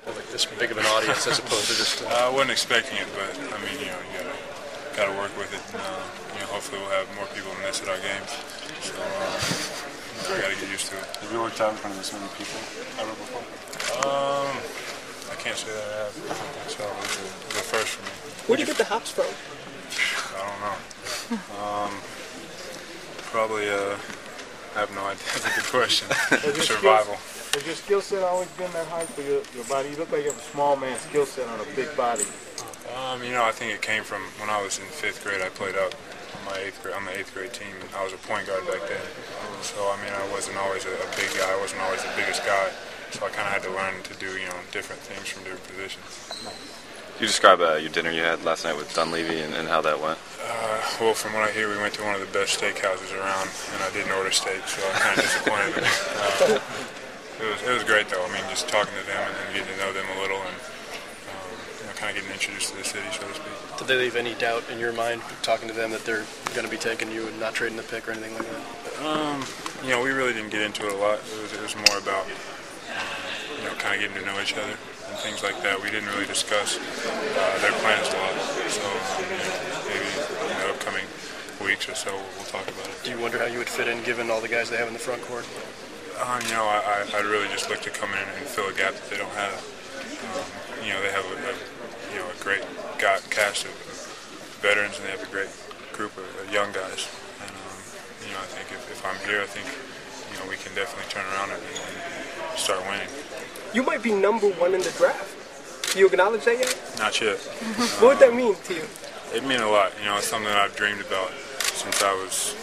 like this big of an audience as opposed to just. I wasn't expecting it, but I mean, you gotta work with it. And, hopefully we'll have more people than this at our games. So I gotta get used to it. Have you worked out in front of this many people ever before? I can't say that I have. I don't think so. It was the first for me. Where do you get the hops from? I don't know. Probably. I have no idea. That's a good question. Survival. Has your skill set always been that high for your body? You look like you have a small man skill set on a big body. I think it came from when I was in 5th grade. I played out on the 8th grade team, and I was a point guard back then. So I wasn't always a big guy. I wasn't always the biggest guy. So I kind of had to learn to do different things from different positions. Can you describe your dinner you had last night with Dunleavy and how that went? Well, from what I hear, we went to one of the best steakhouses around, and I didn't order steak, so I'm kind of disappointed. It was great, though. I mean, just talking to them and getting to know them a little, and kind of getting introduced to the city, so to speak. Did they leave any doubt in your mind, talking to them, that they're going to be taking you and not trading the pick or anything like that? We really didn't get into it a lot. It was more about, kind of getting to know each other and things like that. We didn't really discuss their plans a lot. So maybe in the upcoming weeks or so we'll talk about it. Do you wonder how you would fit in given all the guys they have in the front court? I'd really just look to come in and fill a gap that they don't have. They have a great cast of veterans, and they have a great group of young guys. And I think if I'm here, I think we can definitely turn around and start winning. You might be #1 in the draft. Do you acknowledge that yet? Not yet. What would that mean to you? It means a lot. It's something that I've dreamed about since I was,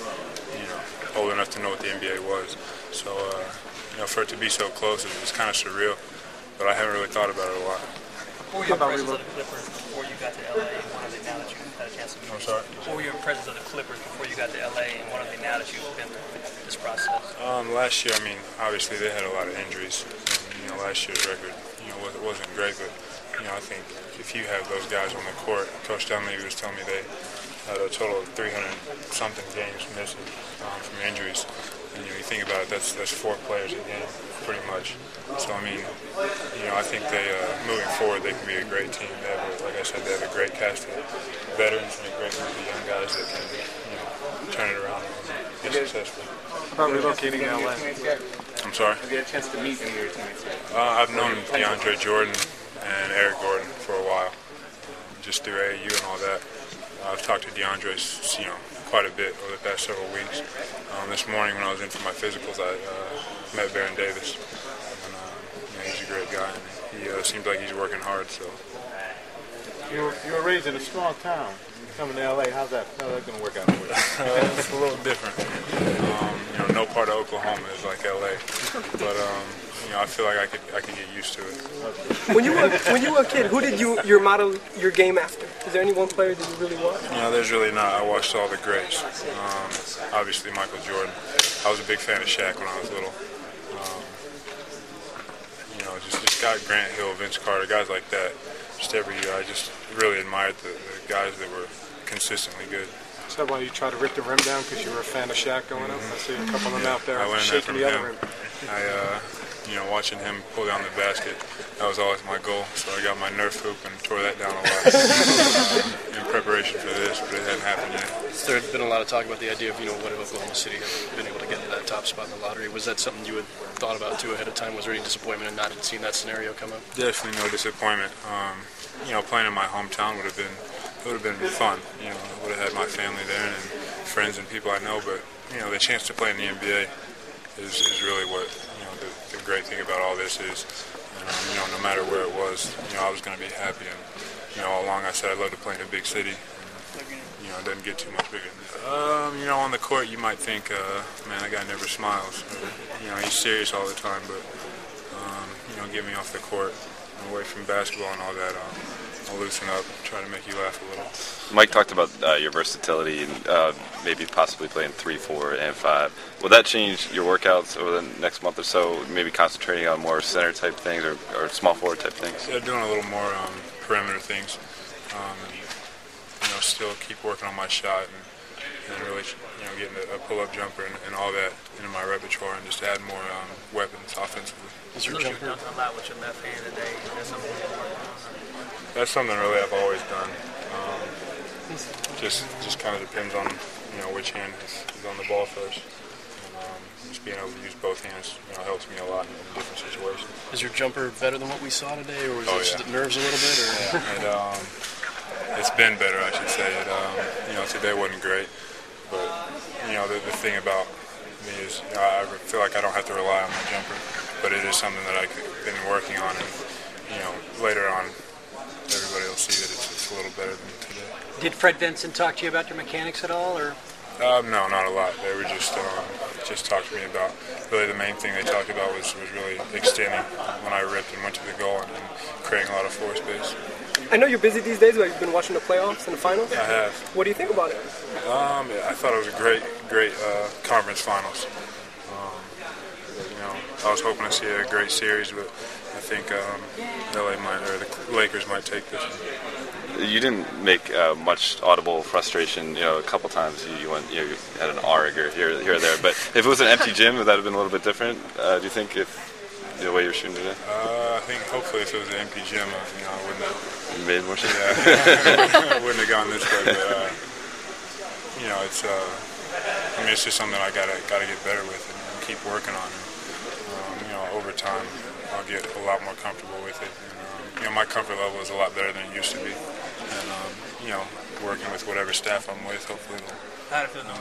old enough to know what the NBA was. So, for it to be so close, it was kind of surreal. But I haven't really thought about it a lot. What were your impressions of the Clippers before you got to LA, and what are they now that you've had a chance to meet? I'm sorry? What were your impressions of the Clippers before you got to LA, and what are they now that you've been through this process? Last year, obviously they had a lot of injuries. And, last year's record, wasn't great, but I think if you have those guys on the court, Coach Dunleavy was telling me they had a total of 300-something games missing from injuries. And you think about it, that's 4 players a game, pretty much. So I think they moving forward they can be a great team. They have, like I said, they have a great cast of veterans and a great group of young guys that can turn it around and be successful. How about relocating to LA? I'm sorry? Have you had a chance to meet any of your teammates yet? I've known DeAndre Jordan and Eric Gordon for a while, just through AAU and all that. I've talked to DeAndre, quite a bit over the past several weeks. This morning when I was in for my physicals, I met Baron Davis. And, he's a great guy. And he seems like he's working hard. So You were raised in a small town. You're coming to LA. How's that going to work out for you? It's a little different. No part of Oklahoma is like LA, but I feel like I could get used to it. When you were a kid, who did you model your game after? Is there any one player that you really want? There's really not. I watched all the greats. Obviously Michael Jordan. I was a big fan of Shaq when I was little. Just got Grant Hill, Vince Carter, guys like that. Just every year, I just really admired the guys that were consistently good. Is that why you try to rip the rim down, because you were a fan of Shaq going up? I see a couple of them out there I learned shaking that from the other him. rim. Watching him pull down the basket, that was always my goal. So I got my Nerf hoop and tore that down a lot in preparation for this, but it hadn't happened yet. There's been a lot of talk about the idea of, what if Oklahoma City had been able to get into that top spot in the lottery. Was that something you had thought about, too, ahead of time? Was there any disappointment in not seeing that scenario come up? Definitely no disappointment. Playing in my hometown would have been fun. I would have had my family there and friends and people I know, but, the chance to play in the NBA is really what, the great thing about all this is. And, no matter where it was, I was going to be happy. And, all along I said I'd love to play in a big city. And, it doesn't get too much bigger than that. On the court you might think, man, that guy never smiles. Or, he's serious all the time, but, get me off the court and away from basketball and all that, I'll loosen up, try to make you laugh a little. Mike talked about your versatility and maybe possibly playing 3, 4, and 5. Will that change your workouts over the next month or so, maybe concentrating on more center type things or small forward type things? Yeah, doing a little more perimeter things. And, still keep working on my shot and really, getting a pull-up jumper and all that into my repertoire, and just add more weapons offensively. Is your You're jumper? dunking a lot with your left hand today. That's something you're working on. That's something really I've always done. Just kind of depends on which hand is on the ball first. And, just being able to use both hands helps me a lot in different situations. Is your jumper better than what we saw today, or was it just the nerves a little bit? Or? Yeah, it's been better, I should say. Today wasn't great, but the thing about me is I feel like I don't have to rely on my jumper, but it is something that I've been working on, and later on everybody will see that it's a little better than today. Did Fred Vincent talk to you about your mechanics at all, or? No, not a lot. They were just talked to me about, really the main thing they talked about was really extending when I ripped and went to the goal and creating a lot of floor space. I know you're busy these days, but you've been watching the playoffs and the finals. I have. What do you think about it? I thought it was a great conference finals. I was hoping to see a great series, but I think the Lakers might take this one. You didn't make much audible frustration. A couple times you went, you had an ARG or here or there. But if it was an empty gym, would that have been a little bit different? Do you think if the way you're shooting today? I think hopefully if it was an empty gym, I wouldn't have made more sense. Yeah, I wouldn't have gone this way. But it's just something I gotta get better with and keep working on. And, over time, I'll get a lot more comfortable with it. And, my comfort level is a lot better than it used to be. And, working with whatever staff I'm with, hopefully it'll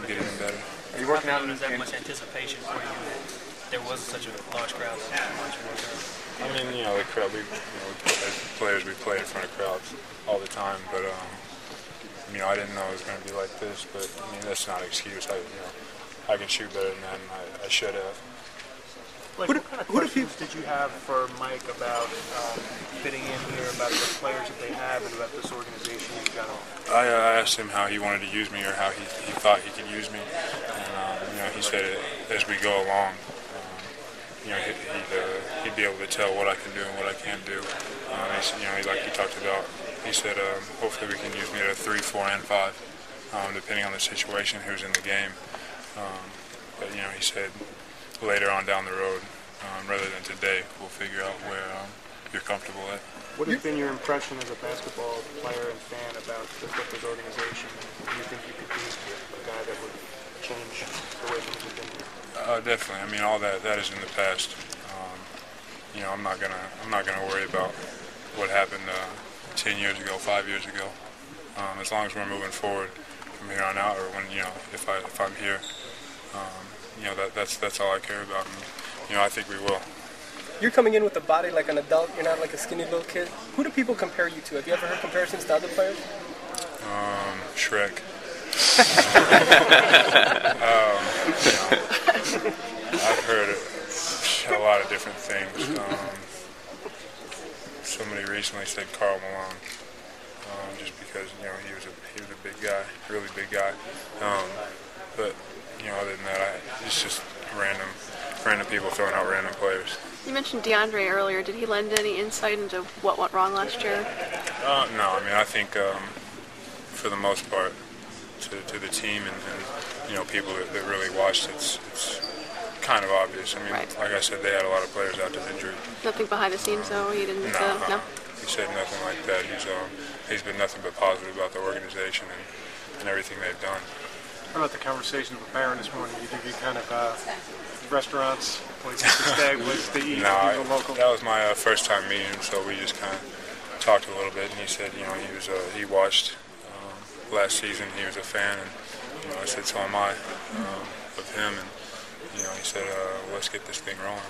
get even better. Are you working out? Was that much anticipation for you? There was such a large crowd. I mean, the crowd. As players, we play in front of crowds all the time. But I didn't know it was going to be like this. But that's not an excuse. I can shoot better than that, and I should have. What kind of questions did you have for Mike about fitting in here, about the players that they have, and about this organization in general? I asked him how he wanted to use me, or how he thought he could use me, and he said as we go along, he'd be able to tell what I can do and what I can't do. Like he talked about, he said hopefully we can use me at a 3, 4, and 5, depending on the situation, who's in the game. But he said later on down the road, rather than today, we'll figure out where you're comfortable at. What has been your impression as a basketball player and fan about the Clippers organization? Do you think you could be a guy that would change the way things have been here? Definitely. All that is in the past. I'm not gonna worry about what happened 10 years ago, 5 years ago. As long as we're moving forward from here on out, or when if I'm here. That's all I care about, and I think we will. You're coming in with a body like an adult. You're not like a skinny little kid. Who do people compare you to? Have you ever heard comparisons to other players? Shrek. I've heard a lot of different things. Somebody recently said Karl Malone, just because he was a big guy, really big guy. But other than that, it's just random people throwing out random players. You mentioned DeAndre earlier. Did he lend any insight into what went wrong last year? No. I think for the most part, to the team and people that really watched, it's kind of obvious. Right. Like I said, they had a lot of players out to injury. Nothing behind the scenes, though. He didn't. No. He said nothing like that. He's been nothing but positive about the organization and everything they've done. How about the conversation with Barron this morning? Do you think he kind of restaurants, places to stay, places to eat, local? That was my first time meeting him, so we just kind of talked a little bit, and he said, he watched last season, he was a fan, and I said, so am I, of him, and he said, let's get this thing rolling.